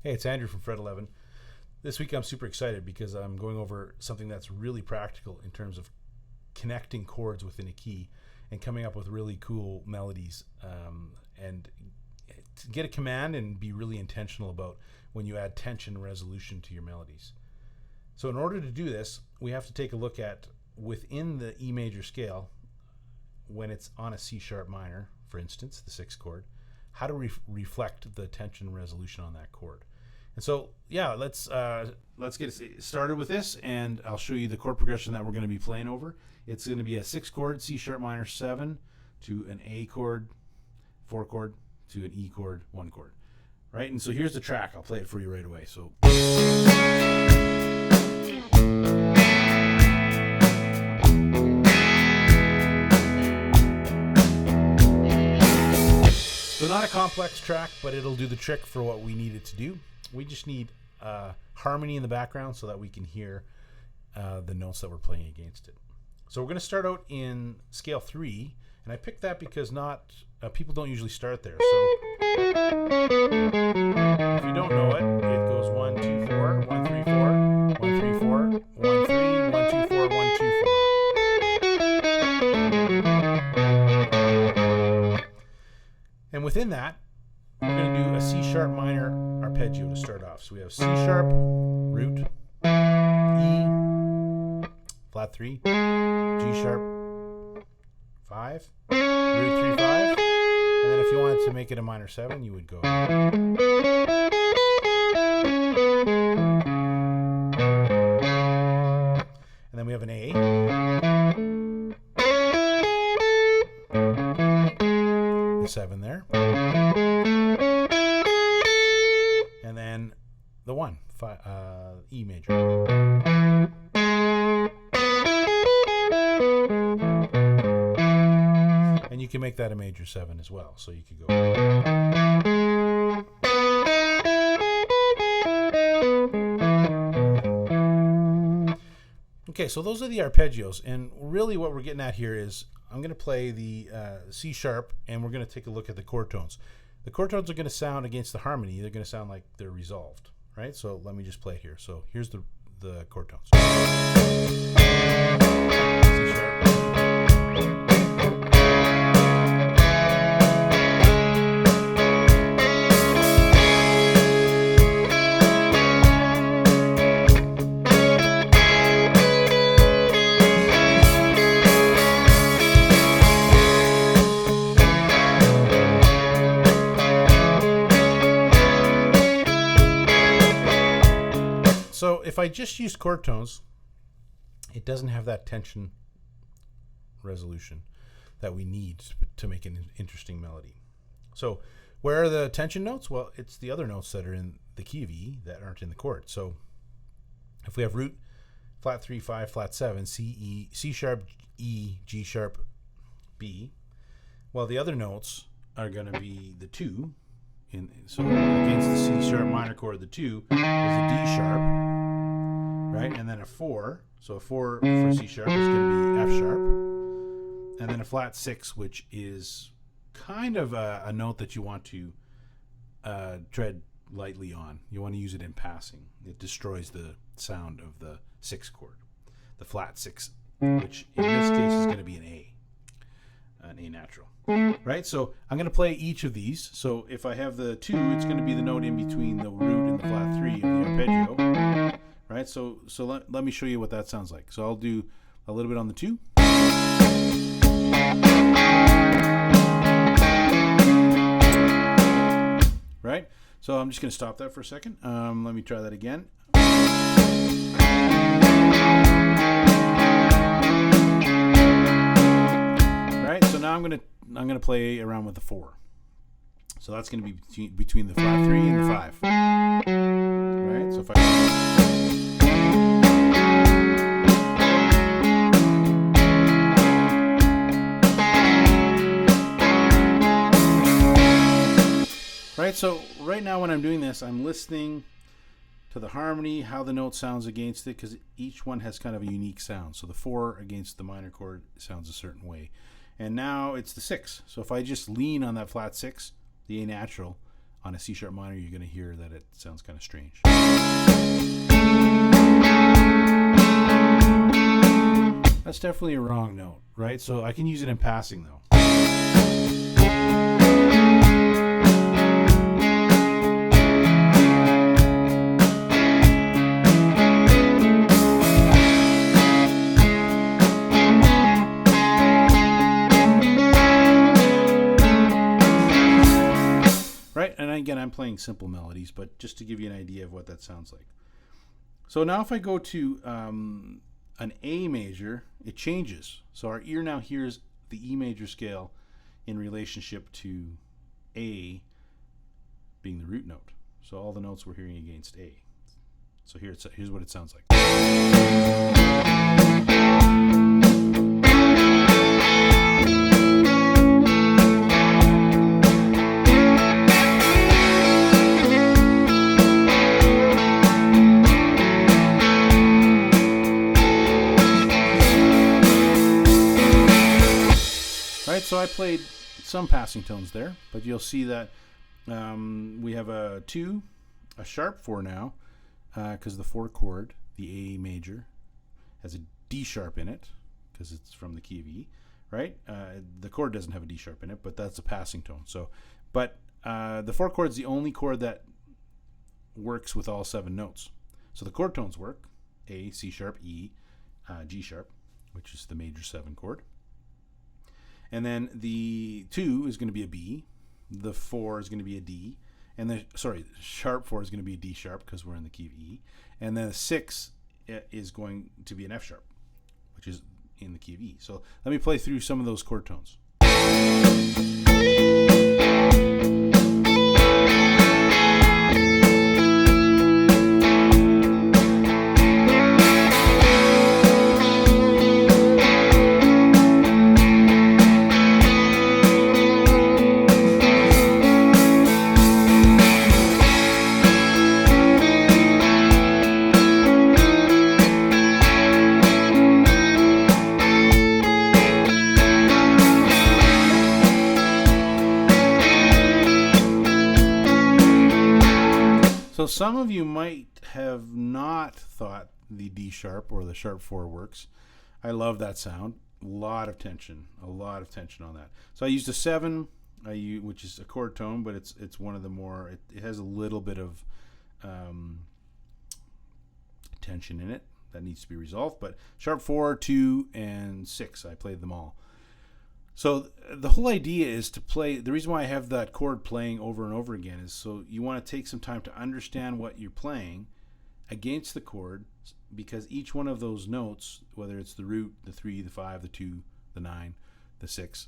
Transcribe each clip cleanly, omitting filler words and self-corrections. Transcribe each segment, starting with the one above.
Hey, it's Andrew from Freteleven. This week I'm super excited because I'm going over something that's really practical in terms of connecting chords within a key and coming up with really cool melodies, and to get a command and be really intentional about when you add tension and resolution to your melodies. So in order to do this, we have to take a look at within the E major scale, when it's on a C sharp minor, for instance, the 6th chord, how to reflect the tension and resolution on that chord. And so, yeah, let's get started with this, and I'll show you the chord progression that we're going to be playing over. It's going to be a 6th chord, C sharp minor 7, to an A chord, 4 chord, to an E chord, 1 chord. Right? And so here's the track. I'll play it for you right away. So not a complex track, but it'll do the trick for what we need it to do. We just need harmony in the background so that we can hear the notes that we're playing against it. So we're going to start out in scale 3, and I picked that because people don't usually start there. So if you don't know it, it goes 1, 2, 4, 1, 3, 4, 1, 3, 4, 1, 3, 1, 2, 4, 1, 2, 4. And within that, we're going to do a C sharp minor arpeggio to start off. So we have C sharp, root, E, flat 3, G sharp, 5, root 3, 5, and then if you wanted to make it a minor 7, you would go. And then we have an A, the 7 there. And then the 1, E major. And you can make that a major 7 as well. So you could go. Okay, so those are the arpeggios. And really what we're getting at here is I'm going to play the C sharp, and we're going to take a look at the chord tones. The chord tones are going to sound against the harmony. They're going to sound like they're resolved, right? So let me just play it here. So here's the chord tones. C sharp. So if I just use chord tones, it doesn't have that tension resolution that we need to make an interesting melody. So where are the tension notes? Well, it's the other notes that are in the key of E that aren't in the chord. So if we have root, flat 3, 5, flat 7, C sharp, E, G sharp, B, well, the other notes are going to be the 2. So against the C sharp minor chord, the 2 is a D sharp, right? And then a 4. So a 4 for C sharp is going to be F sharp. And then a flat 6, which is kind of a note that you want to tread lightly on. You want to use it in passing. It destroys the sound of the 6th chord. The flat 6, which in this case is going to be an A natural. Right, so I'm going to play each of these. So if I have the 2, it's going to be the note in between the root and the flat 3 of the arpeggio. Right, so let me show you what that sounds like. So I'll do a little bit on the 2. Right, so I'm just going to stop that for a second. Let me try that again. Right, so now I'm going to play around with the 4. So that's going to be between the flat 3 and the 5. Right, so if I right, so right now when I'm doing this, I'm listening to the harmony, how the note sounds against it, because each one has kind of a unique sound. So the 4 against the minor chord sounds a certain way. And now it's the 6. So if I just lean on that flat 6, the A natural, on a C sharp minor, you're going to hear that it sounds kind of strange. That's definitely a wrong note, right? So I can use it in passing though. Right, and again, I'm playing simple melodies, but just to give you an idea of what that sounds like. So now if I go to an A major, it changes. So our ear now hears the E major scale in relationship to A being the root note. So all the notes we're hearing against A. So here's what it sounds like. Right, so I played some passing tones there, but you'll see that we have a 2, a sharp 4 now, because the 4 chord, the A major, has a D sharp in it, because it's from the key of E, right? The chord doesn't have a D sharp in it, but that's a passing tone. So, but the 4 chord is the only chord that works with all 7 notes. So the chord tones work: A, C sharp, E, G sharp, which is the major 7 chord. And then the 2 is going to be a B, the 4 is going to be a D, and the sharp 4 is going to be a D sharp because we're in the key of E, and then the 6 is going to be an F sharp, which is in the key of E. So let me play through some of those chord tones. So some of you might have not thought the D sharp or the sharp 4 works. I love that sound. A lot of tension on that. So I used a 7, which is a chord tone, but it's one of the more, it has a little bit of tension in it that needs to be resolved. But sharp 4, 2, and 6, I played them all. So the whole idea is to play, the reason why I have that chord playing over and over again is so you want to take some time to understand what you're playing against the chord, because each one of those notes, whether it's the root, the 3, the 5, the 2, the 9, the 6,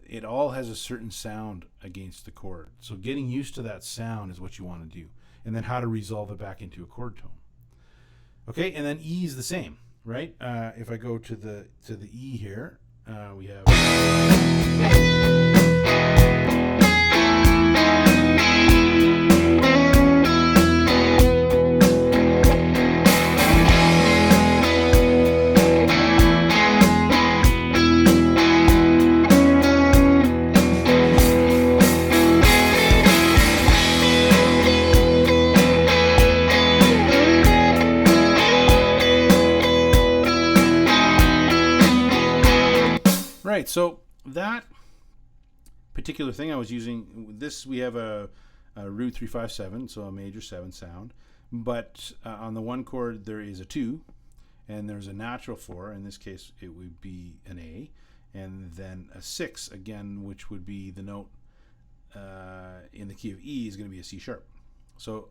it all has a certain sound against the chord. So getting used to that sound is what you want to do, and then how to resolve it back into a chord tone. Okay, and then E is the same, right? If I go to the E here, we have right. So that particular thing I was using, this we have a root 3-5-7, so a major 7 sound, but on the 1 chord there is a 2, and there's a natural 4. In this case it would be an A, and then a 6 again, which would be the note in the key of E, is going to be a C sharp. So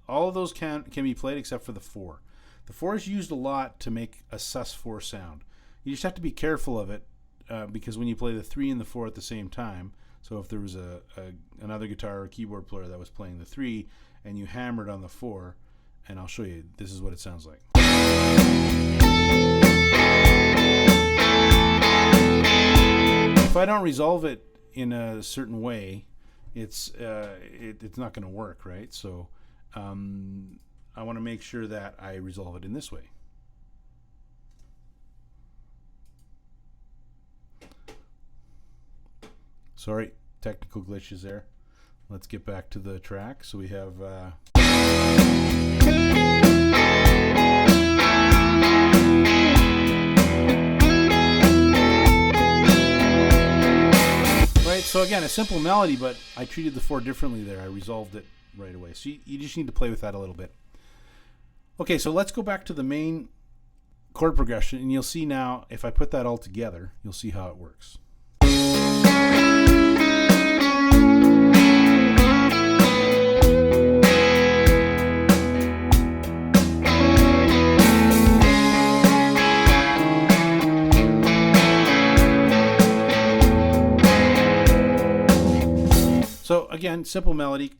all of those can be played except for the 4. The 4 is used a lot to make a sus4 sound. You just have to be careful of it, because when you play the 3 and the 4 at the same time, so if there was another guitar or keyboard player that was playing the 3 and you hammered on the 4, and I'll show you, this is what it sounds like. If I don't resolve it in a certain way, it's not going to work, right? So I want to make sure that I resolve it in this way. Sorry, technical glitches there. let's get back to the track. So we have right. So again, a simple melody, but I treated the 4 differently there. I resolved it right away. So you just need to play with that a little bit. Okay, so let's go back to the main chord progression, and you'll see now, if I put that all together, you'll see how it works. So again, simple melody.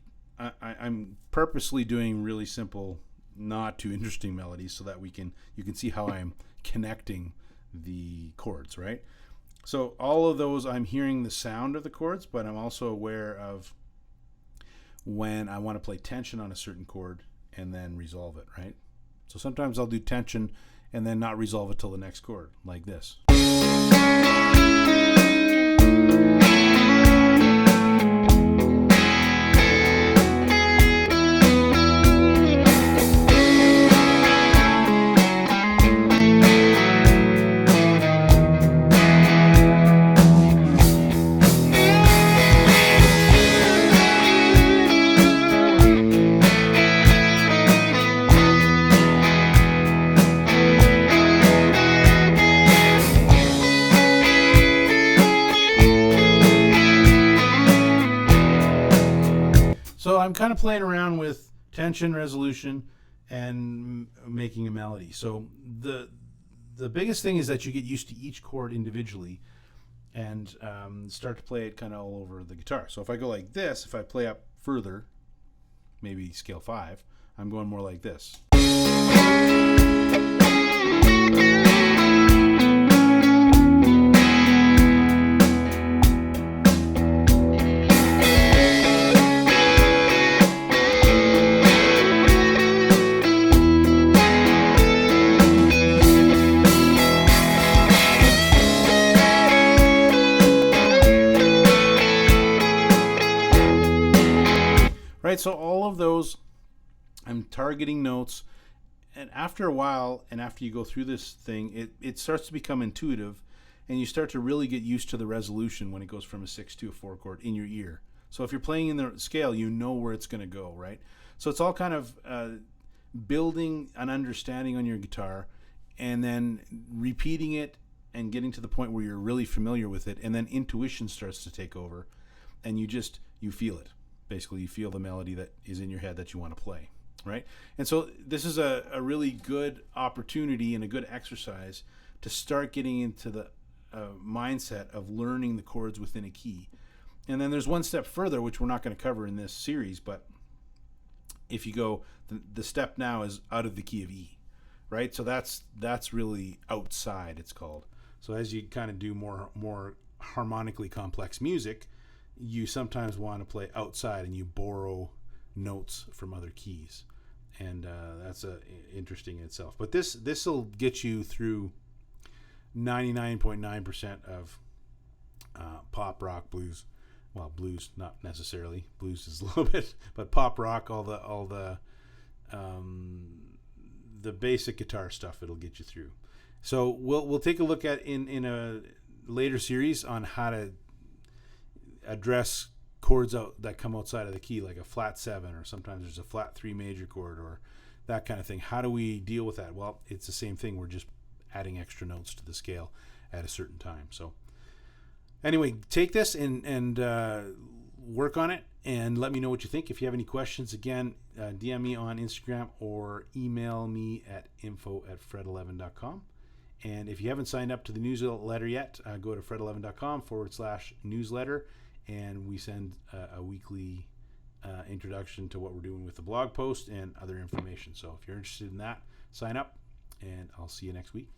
I'm purposely doing really simple, not too interesting melodies so that you can see how I'm connecting the chords, right? So all of those, I'm hearing the sound of the chords, but I'm also aware of when I want to play tension on a certain chord and then resolve it, right? So sometimes I'll do tension and then not resolve it till the next chord, like this. So I'm kind of playing around with tension, resolution, and making a melody. So the biggest thing is that you get used to each chord individually and start to play it kind of all over the guitar. So if I go like this, if I play up further, maybe scale 5, I'm going more like this. Right, so all of those, I'm targeting notes, and after a while, and after you go through this thing, it starts to become intuitive, and you start to really get used to the resolution when it goes from a 6 to a 4 chord in your ear. So if you're playing in the scale, you know where it's going to go, right? So it's all kind of building an understanding on your guitar, and then repeating it and getting to the point where you're really familiar with it, and then intuition starts to take over, and you feel it. Basically, you feel the melody that is in your head that you want to play, right? And so this is a really good opportunity and a good exercise to start getting into the mindset of learning the chords within a key. And then there's one step further, which we're not going to cover in this series, but if you go, the step now is out of the key of E, right? So that's really outside, it's called. So as you kind of do more harmonically complex music, you sometimes want to play outside and you borrow notes from other keys, and that's interesting in itself. But this will get you through 99.9% of pop, rock, blues. Well, blues not necessarily. Blues is a little bit, but pop, rock, all the basic guitar stuff. It'll get you through. So we'll take a look at in a later series on how to address chords that come outside of the key, like a flat 7, or sometimes there's a flat 3 major chord, or that kind of thing. How do we deal with that? Well, it's the same thing. We're just adding extra notes to the scale at a certain time. So anyway, take this and work on it, and let me know what you think. If you have any questions, again, DM me on Instagram or email me at info@freteleven.com. And if you haven't signed up to the newsletter yet, go to freteleven.com/newsletter, and we send a weekly introduction to what we're doing with the blog post and other information. So if you're interested in that, sign up, and I'll see you next week.